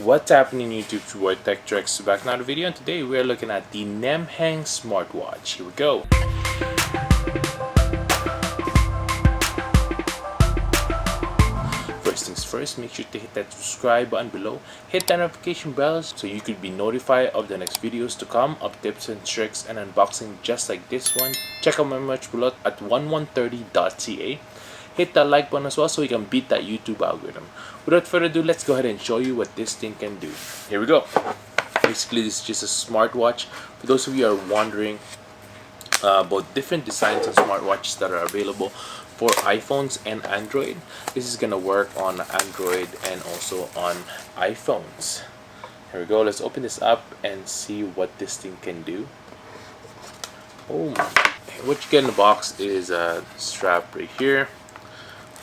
What's happening YouTube through Tech Tricks? Back now the video, and today we are looking at the Nemheng smartwatch. Here we go. First things first, make sure to hit that subscribe button below, hit that notification bell so you could be notified of the next videos to come of tips and tricks and unboxing just like this one. Check out my merch below at 1130.ca. Hit that like button as well so we can beat that YouTube algorithm. Without further ado, let's go ahead and show you what this thing can do. Here we go. Basically, this is just a smartwatch. For those of you who are wondering about different designs of smartwatches that are available for iPhones and Android, this is gonna work on Android and also on iPhones. Here we go. Let's open this up and see what this thing can do. Oh, what you get in the box is a strap right here,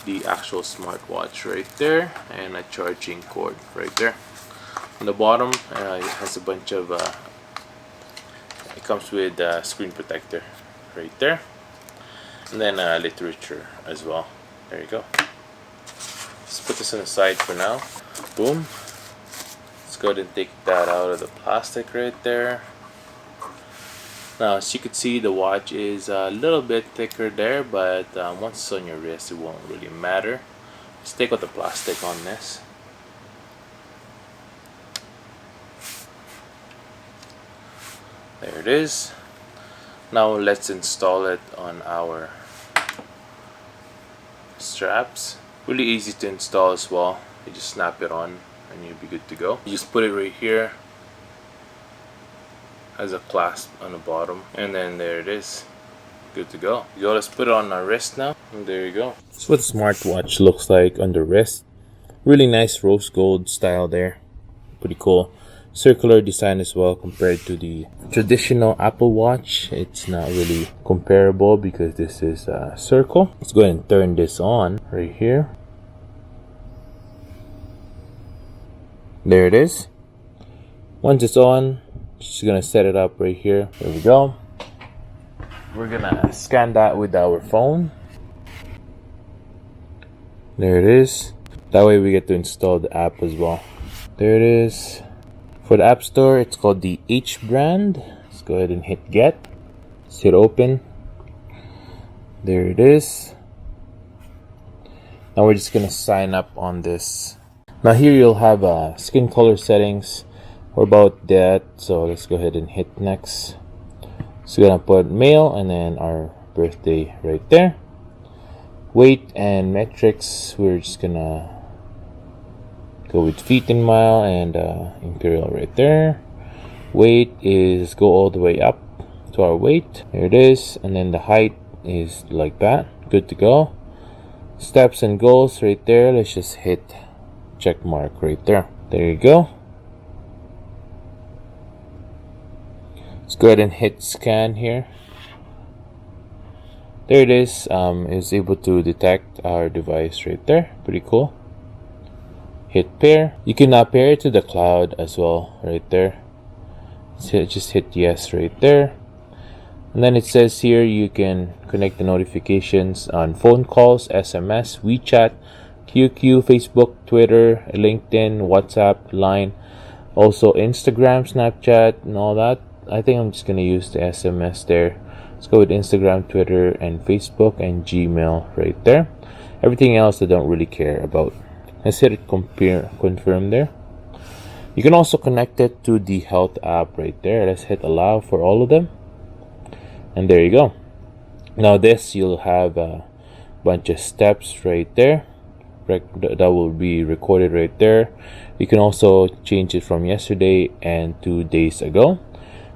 the actual smartwatch right there, and a charging cord right there. On the bottom, it has a bunch of it comes with a screen protector right there, and then literature as well. There you go. Let's put this on the side for now. Boom. Let's go ahead and take that out of the plastic right there. Now, as you can see, the watch is a little bit thicker there, but once it's on your wrist, it won't really matter. Let's take out the plastic on this. There it is. Now let's install it on our straps. Really easy to install as well. You just snap it on and you'll be good to go. You just put it right here as a clasp on the bottom, and then there it is, good to go. Let's put it on our wrist now, and there you go. That's what the smartwatch looks like on the wrist. Really nice rose gold style there, pretty cool. Circular design as well compared to the traditional Apple Watch. It's not really comparable because this is a circle. Let's go ahead and turn this on right here. There it is. Once it's on, just gonna set it up right here. There we go. We're gonna scan that with our phone. There it is. That way we get to install the app as well. There it is. For the App Store, it's called the H brand. Let's go ahead and hit get. Let's hit open. There it is. Now we're just gonna sign up on this. Now here you'll have skin color settings or about that, so let's go ahead and hit next. So we're gonna put male and then our birthday right there. Weight and metrics, we're just gonna go with feet in mile and imperial right there. Weight is go all the way up to our weight. There it is, and then the height is like that. Good to go. Steps and goals right there. Let's just hit check mark right there. There you go. Let's go ahead and hit scan here. There it is. It's able to detect our device right there. Pretty cool. Hit pair. You can pair it to the cloud as well right there. So just hit yes right there. And then it says here you can connect the notifications on phone calls, SMS, WeChat, QQ, Facebook, Twitter, LinkedIn, WhatsApp, Line, also Instagram, Snapchat, and all that. I think I'm just gonna use the SMS there. Let's go with Instagram, Twitter, and Facebook, and Gmail right there. Everything else I don't really care about. Let's hit it confirm there. You can also connect it to the health app right there. Let's hit allow for all of them. And there you go. Now this, you'll have a bunch of steps right there. That will be recorded right there. You can also change it from yesterday and 2 days ago.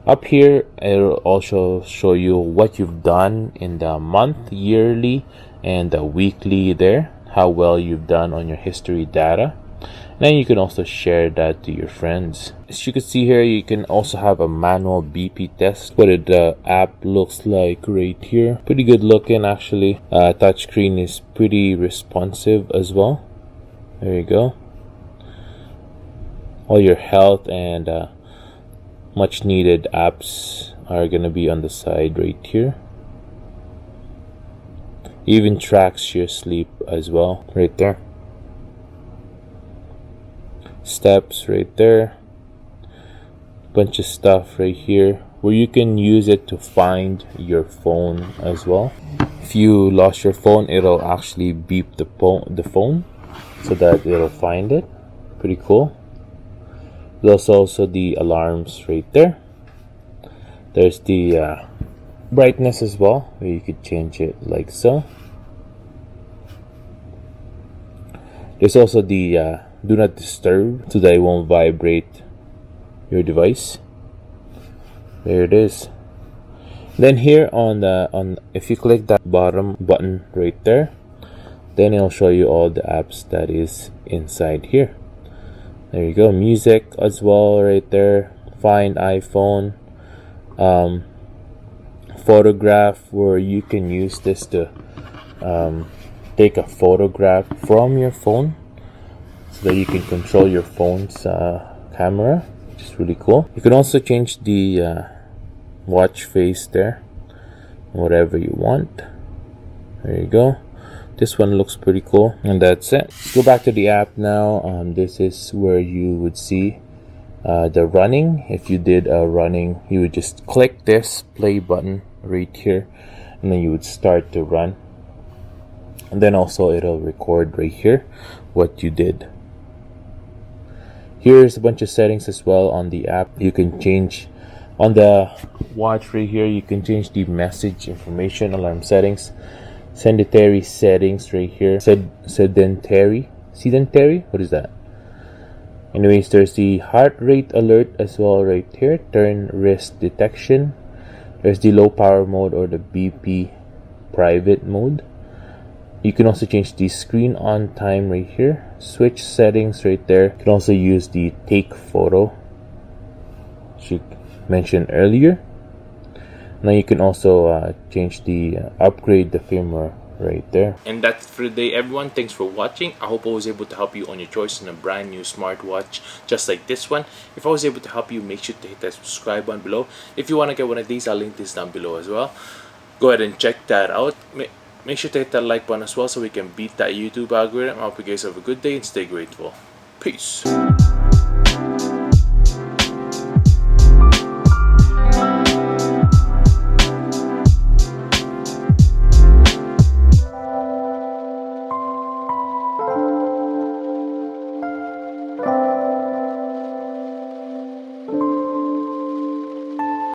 Up here, it'll also show you what you've done in the month, yearly, and the weekly there, how well you've done on your history data. And then you can also share that to your friends. As you can see here, you can also have a manual BP test. What the app looks like right here. Pretty good looking actually. Touchscreen is pretty responsive as well. There you go. All your health and much needed apps are gonna be on the side right here. Even tracks your sleep as well right there. steps right there, bunch of stuff right here where you can use it to find your phone as well. If you lost your phone, it'll actually beep the phone so that it'll find it. Pretty cool. There's also the alarms right there. There's the brightness as well, where you could change it like so. There's also the do not disturb, so that it won't vibrate your device. There it is. Then here if you click that bottom button right there, then it'll show you all the apps that is inside here. There you go. Music as well right there. Find iPhone. Photograph, where you can use this to take a photograph from your phone so that you can control your phone's camera, which is really cool. You can also change the watch face there, whatever you want. There you go. This one looks pretty cool, and that's it. Let's go back to the app now. This is where you would see the running. If you did a running, you would just click this play button right here, and then you would start to run, and then also it'll record right here what you did. Here's a bunch of settings as well on the app. You can change on the watch right here. You can change the message information, alarm settings, sedentary settings right here. Sedentary, what is that? Anyways, there's the heart rate alert as well right here. Turn wrist detection. There's the low power mode or the BP private mode. You can also change the screen on time right here. Switch settings right there. You can also use the take photo, which you mentioned earlier. Now you can also change the upgrade the firmware right there. And that's it for today, everyone. Thanks for watching. I hope I was able to help you on your choice in a brand new smartwatch just like this one. If I was able to help you, make sure to hit that subscribe button below. If you want to get one of these, I'll link this down below as well. Go ahead and check that out. Make sure to hit that like button as well so we can beat that YouTube algorithm. I hope you guys have a good day and stay grateful. Peace.